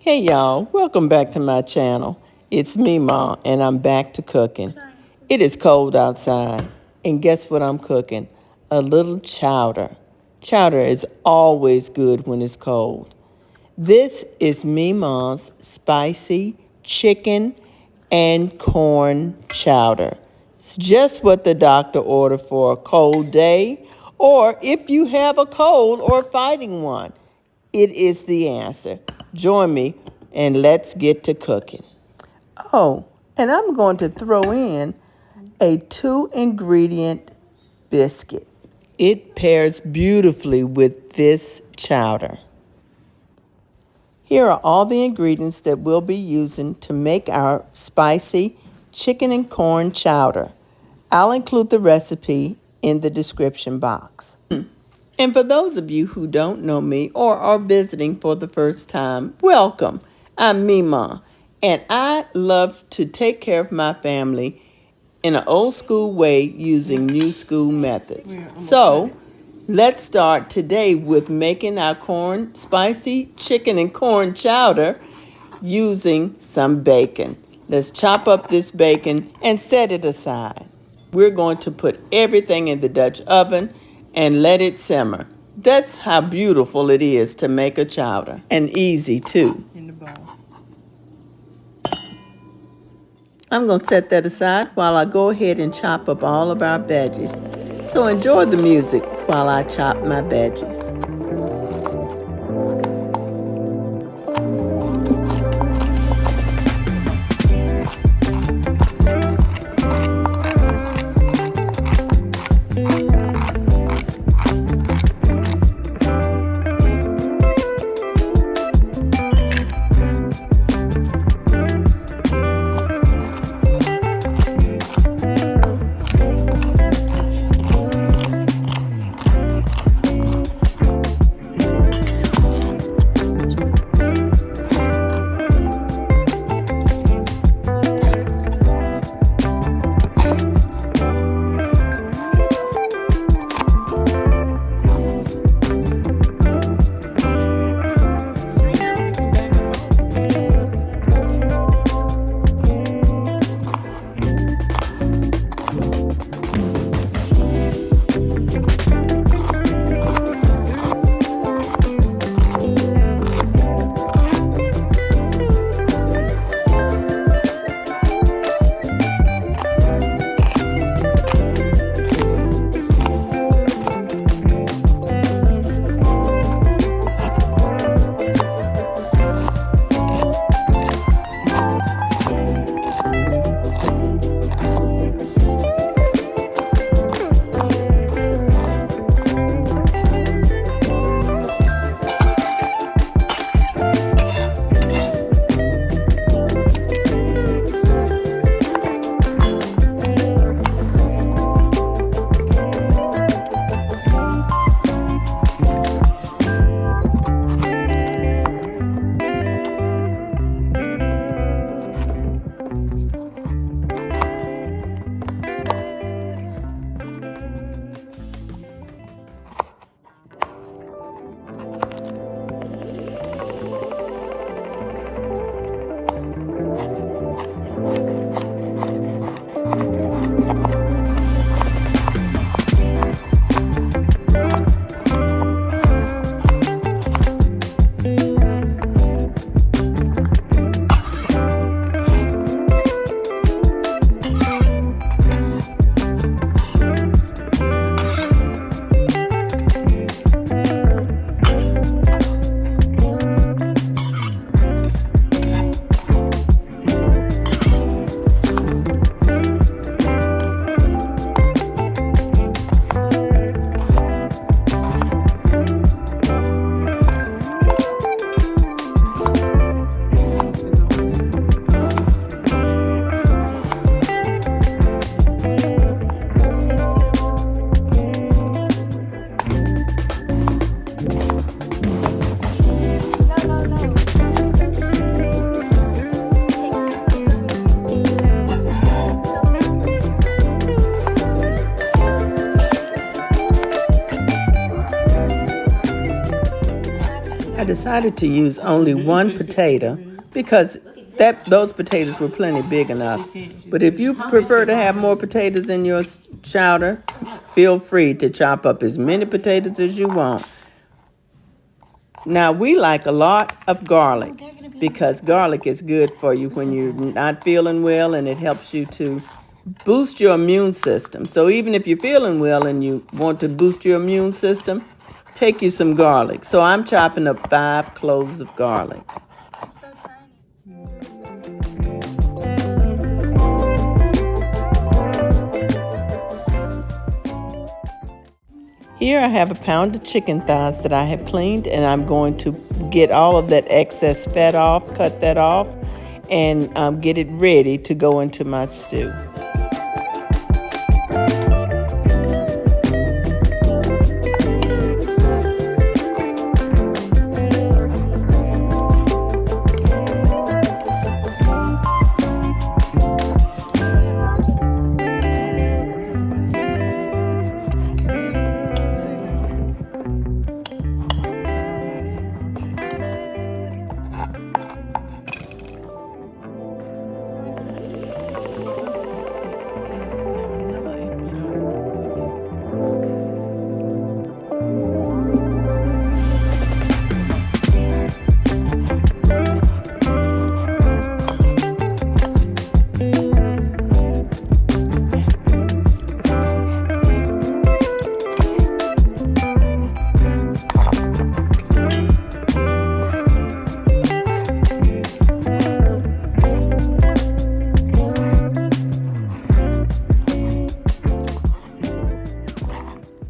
Hey y'all, welcome back to my channel. It's Memaw and I'm back to cooking. It is cold outside and guess what I'm cooking? A little chowder. Chowder is always good when it's cold. This is Memaw's spicy chicken and corn chowder. It's just what the doctor ordered for a cold day or if you have a cold or fighting one. It is the answer. Join me and let's get to cooking. Oh, and I'm going to throw in a 2-ingredient biscuit. It pairs beautifully with this chowder. Here are all the ingredients that we'll be using to make our spicy chicken and corn chowder. I'll include the recipe in the description box. And for those of you who don't know me or are visiting for the first time, welcome. I'm Memaw, and I love to take care of my family in an old school way using new school methods. So let's start today with making our spicy chicken and corn chowder using some bacon. Let's chop up this bacon and set it aside. We're going to put everything in the Dutch oven and let it simmer. That's how beautiful it is to make a chowder, and easy too. In the bowl. I'm going to set that aside while I go ahead and chop up all of our veggies. So enjoy the music while I chop my veggies. decided to use only one potato because those potatoes were plenty big enough. But if you prefer to have more potatoes in your chowder, feel free to chop up as many potatoes as you want. Now, we like a lot of garlic because garlic is good for you when you're not feeling well, and it helps you to boost your immune system. So even if you're feeling well and you want to boost your immune system, take you some garlic. So I'm chopping up 5 cloves of garlic. Here I have a pound of chicken thighs that I have cleaned, and I'm going to get all of that excess fat off, cut that off, and get it ready to go into my stew.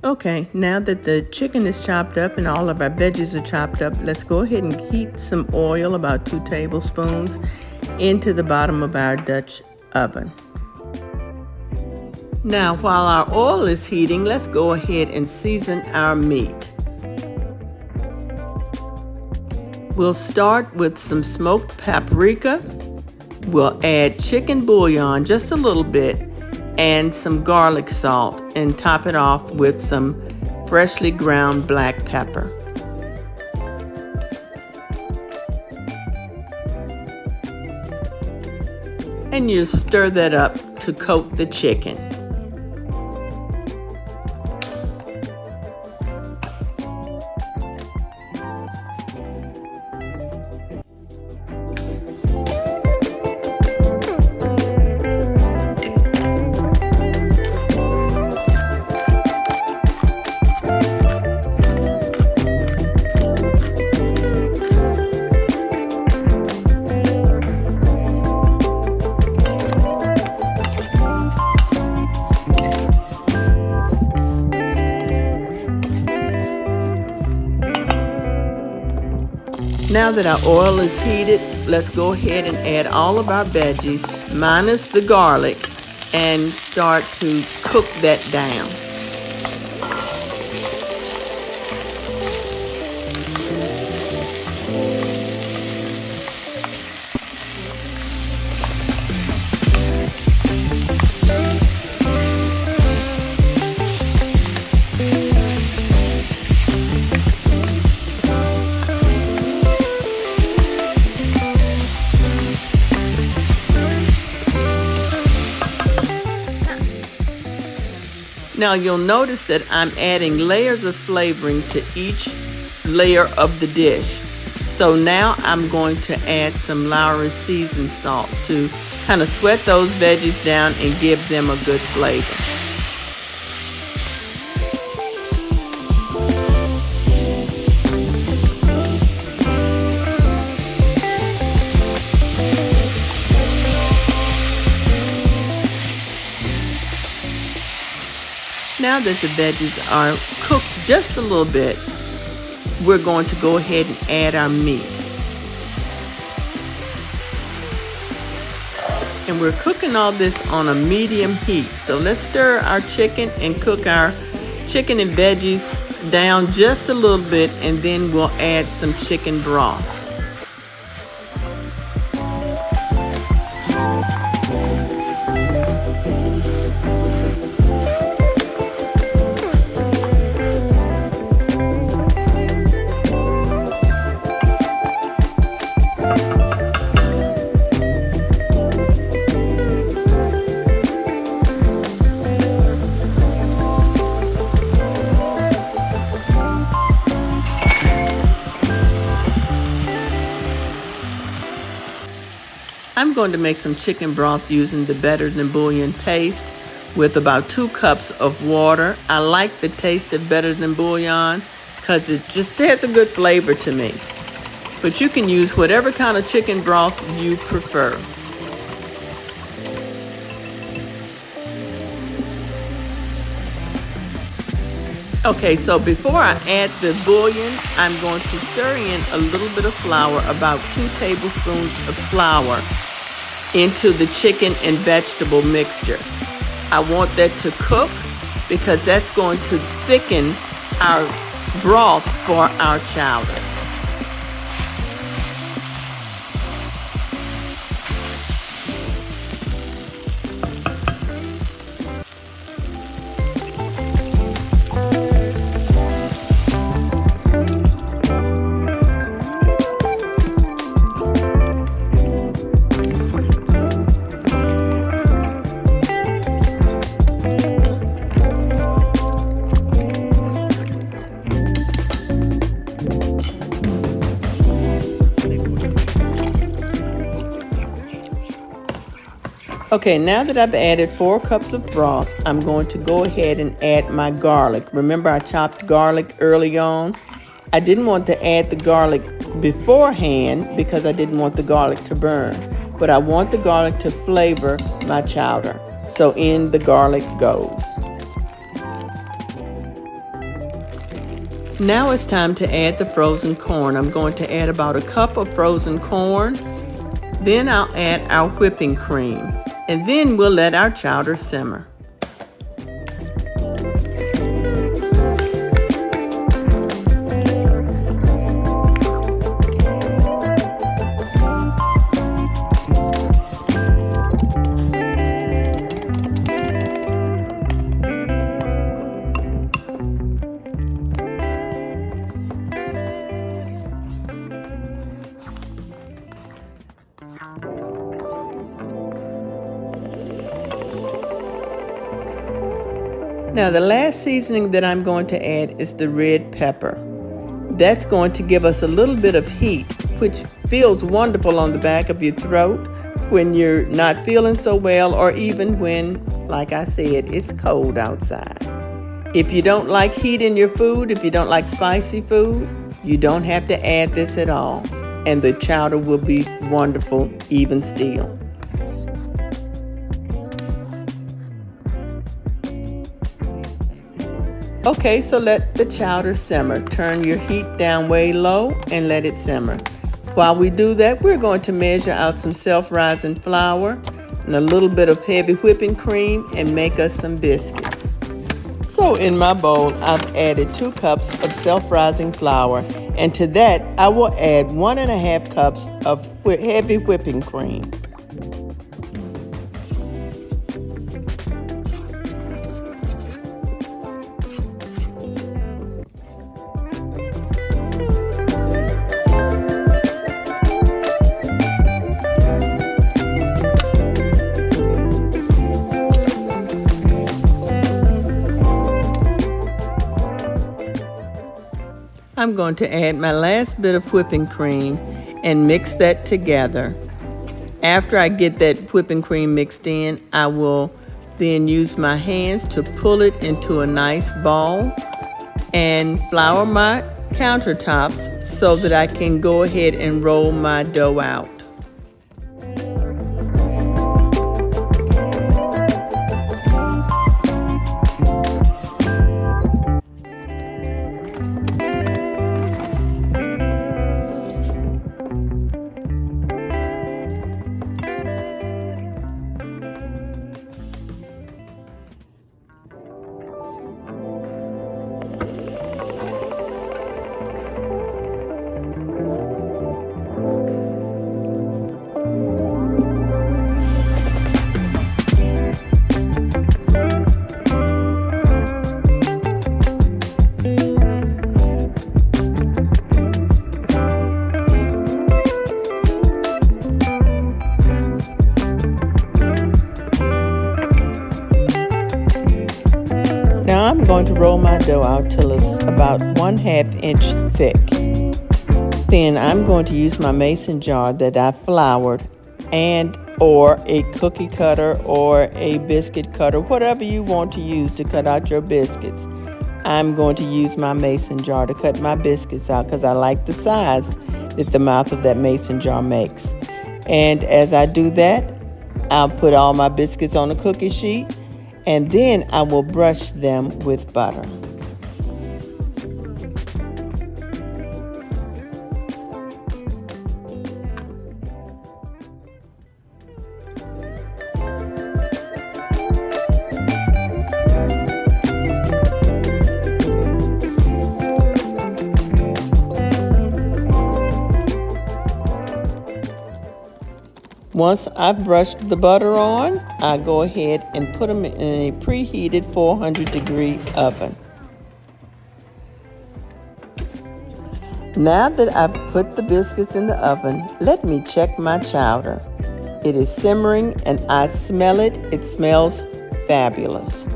Okay, now that the chicken is chopped up and all of our veggies are chopped up, let's go ahead and heat some oil, about 2 tablespoons, into the bottom of our Dutch oven. Now, while our oil is heating, let's go ahead and season our meat. We'll start with some smoked paprika. We'll add chicken bouillon, just a little bit, and some garlic salt, and top it off with some freshly ground black pepper. And you stir that up to coat the chicken. Now that our oil is heated, let's go ahead and add all of our veggies, minus the garlic, and start to cook that down. Now you'll notice that I'm adding layers of flavoring to each layer of the dish. So now I'm going to add some Celery seasoned salt to kind of sweat those veggies down and give them a good flavor. Now that the veggies are cooked just a little bit, we're going to go ahead and add our meat. And we're cooking all this on a medium heat. So let's stir our chicken and cook our chicken and veggies down just a little bit, and then we'll add some chicken broth. I'm going to make some chicken broth using the Better Than Bouillon paste with about 2 cups of water. I like the taste of Better Than Bouillon because it just has a good flavor to me. But you can use whatever kind of chicken broth you prefer. Okay, so before I add the bouillon, I'm going to stir in a little bit of flour, about 2 tablespoons of flour, into the chicken and vegetable mixture. I want that to cook because that's going to thicken our broth for our chowder. Okay, now that I've added 4 cups of broth, I'm going to go ahead and add my garlic. Remember, I chopped garlic early on. I didn't want to add the garlic beforehand because I didn't want the garlic to burn, but I want the garlic to flavor my chowder. So in the garlic goes. Now it's time to add the frozen corn. I'm going to add about 1 cup of frozen corn. Then I'll add our whipping cream. And then we'll let our chowder simmer. Now the last seasoning that I'm going to add is the red pepper. That's going to give us a little bit of heat, which feels wonderful on the back of your throat when you're not feeling so well, or even when, like I said, it's cold outside. If you don't like heat in your food, if you don't like spicy food, you don't have to add this at all, and the chowder will be wonderful even still. Okay, so let the chowder simmer. Turn your heat down way low and let it simmer. While we do that, we're going to measure out some self-rising flour and a little bit of heavy whipping cream and make us some biscuits. So in my bowl, I've added 2 cups of self-rising flour, and to that, I will add 1.5 cups of heavy whipping cream. I'm going to add my last bit of whipping cream and mix that together. After I get that whipping cream mixed in, I will then use my hands to pull it into a nice ball and flour my countertops so that I can go ahead and roll my dough out. Now I'm going to roll my dough out till it's about 1/2 inch thick. Then I'm going to use my mason jar that I floured and or a cookie cutter or a biscuit cutter, whatever you want to use to cut out your biscuits. I'm going to use my mason jar to cut my biscuits out because I like the size that the mouth of that mason jar makes. And as I do that, I'll put all my biscuits on a cookie sheet, and then I will brush them with butter. Once I've brushed the butter on, I go ahead and put them in a preheated 400-degree oven. Now that I've put the biscuits in the oven, let me check my chowder. It is simmering and I smell it. It smells fabulous.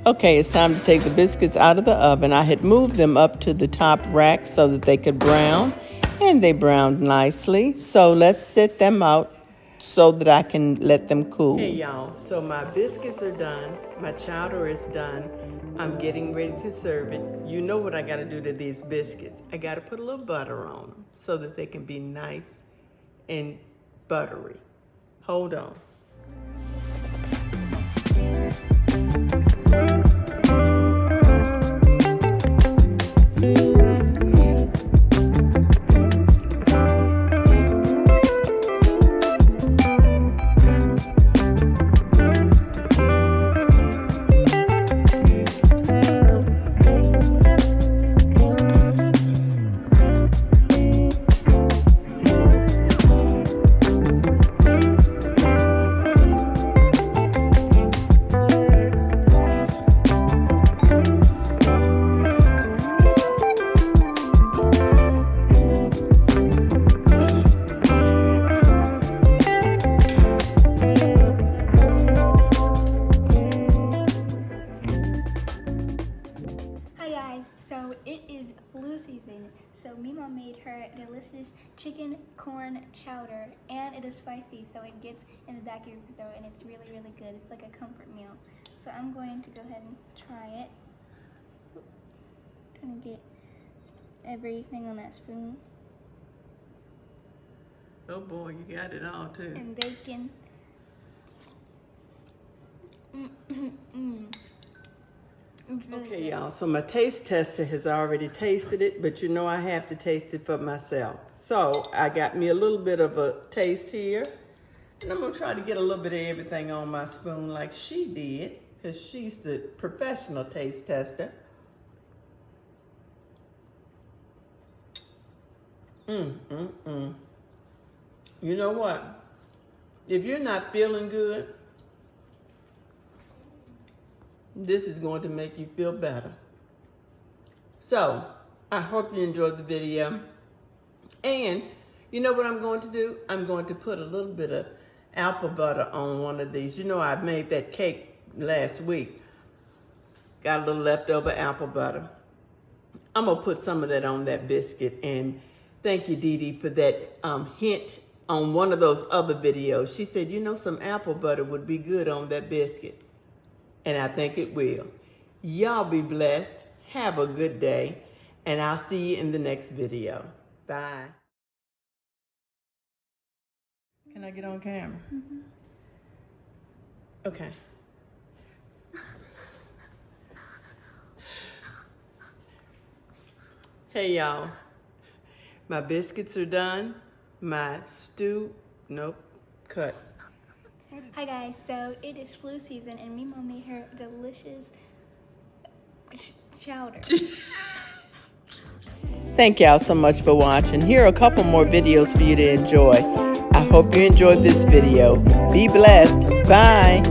Okay, it's time to take the biscuits out of the oven. I had moved them up to the top rack so that they could brown, and they browned nicely. So let's set them out so that I can let them cool. Hey y'all, so my biscuits are done. My chowder is done. I'm getting ready to serve it. You know what I gotta do to these biscuits. I gotta put a little butter on them so that they can be nice and buttery. Hold on. So it is flu season, so Memaw made her delicious chicken corn chowder, and it is spicy, so it gets in the back of your throat, and it's really, really good. It's like a comfort meal. So I'm going to go ahead and try it. Trying to get everything on that spoon. Oh boy, you got it all too. And bacon. Really okay, y'all, so my taste tester has already tasted it, but you know I have to taste it for myself. So I got me a little bit of a taste here, and I'm gonna try to get a little bit of everything on my spoon like she did, because she's the professional taste tester. You know what? If you're not feeling good, this is going to make you feel better. So, I hope you enjoyed the video. And you know what I'm going to do? I'm going to put a little bit of apple butter on one of these. You know I made that cake last week. Got a little leftover apple butter. I'm going to put some of that on that biscuit. And thank you, Dee Dee, for that hint on one of those other videos. She said, you know, some apple butter would be good on that biscuit. And I think it will. Y'all be blessed. Have a good day. And I'll see you in the next video. Bye. Can I get on camera? Mm-hmm. Okay. Hey y'all. My biscuits are done. My stew, nope, cut. Hi guys, so it is flu season and Memaw made her delicious chowder. Thank y'all so much for watching. Here are a couple more videos for you to enjoy. I hope you enjoyed this video. Be blessed. Bye.